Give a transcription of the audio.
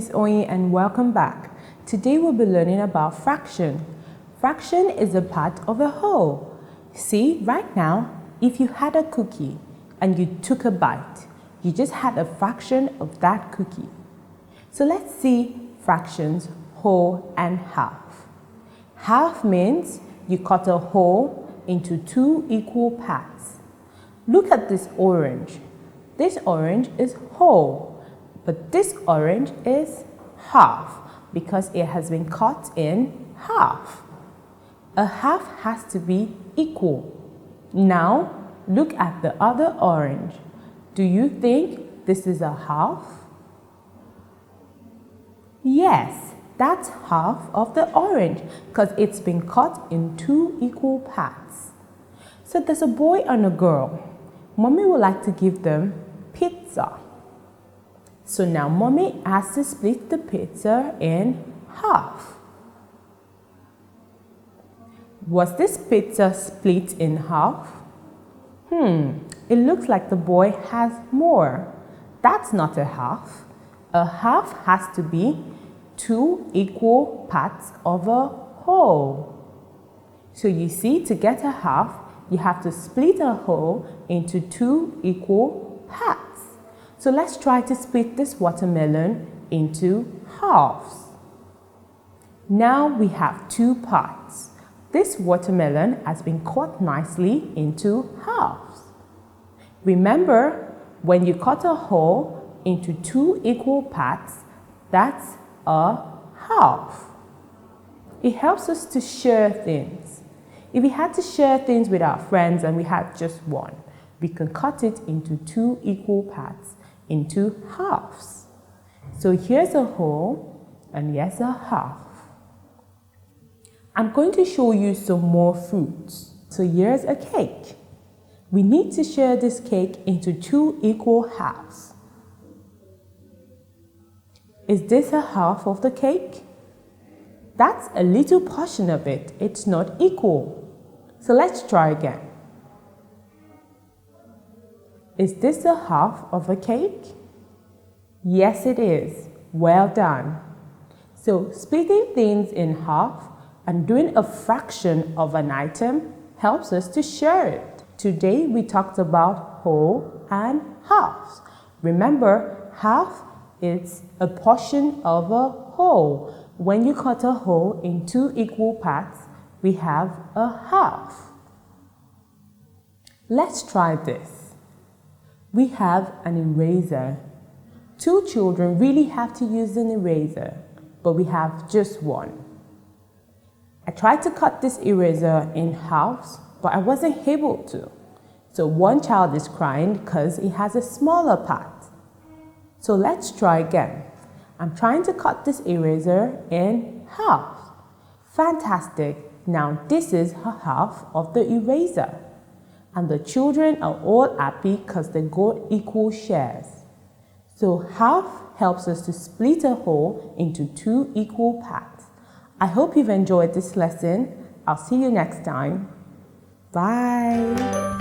Miss Oyin and welcome back. Today we'll be learning about fraction. Fraction is a part of a whole. See, right now, if you had a cookie and you took a bite, you just had a fraction of that cookie. So let's see fractions, whole and half. Half means you cut a whole into two equal parts. Look at this orange. This orange is whole, but this orange is half because it has been cut in half. A half has to be equal. Now, look at the other orange. Do you think this is a half? Yes, that's half of the orange because it's been cut in two equal parts. So there's a boy and a girl. Mommy would like to give them pizza. So now mommy has to split the pizza in half. Was this pizza split in half? It looks like the boy has more. That's not a half. A half has to be two equal parts of a whole. So you see, to get a half, you have to split a whole into two equal parts. So let's try to split this watermelon into halves. Now we have two parts. This watermelon has been cut nicely into halves. Remember, when you cut a whole into two equal parts, that's a half. It helps us to share things. If we had to share things with our friends and we had just one, we can cut it into two equal parts, into halves. So here's a whole and here's a half. I'm going to show you some more fruits. So here's a cake. We need to share this cake into two equal halves. Is this a half of the cake? That's a little portion of it. It's not equal. So let's try again. Is this a half of a cake? Yes, it is. Well done. So splitting things in half and doing a fraction of an item helps us to share it. Today we talked about whole and halves. Remember, half is a portion of a whole. When you cut a whole in two equal parts, we have a half. Let's try this. We have an eraser. Two children really have to use an eraser, but we have just one. I tried to cut this eraser in halves, but I wasn't able to. So one child is crying because it has a smaller part. So let's try again. I'm trying to cut this eraser in half. Fantastic. Now this is half of the eraser. And the children are all happy because they got equal shares. So half helps us to split a whole into two equal parts. I hope you've enjoyed this lesson. I'll see you next time. Bye.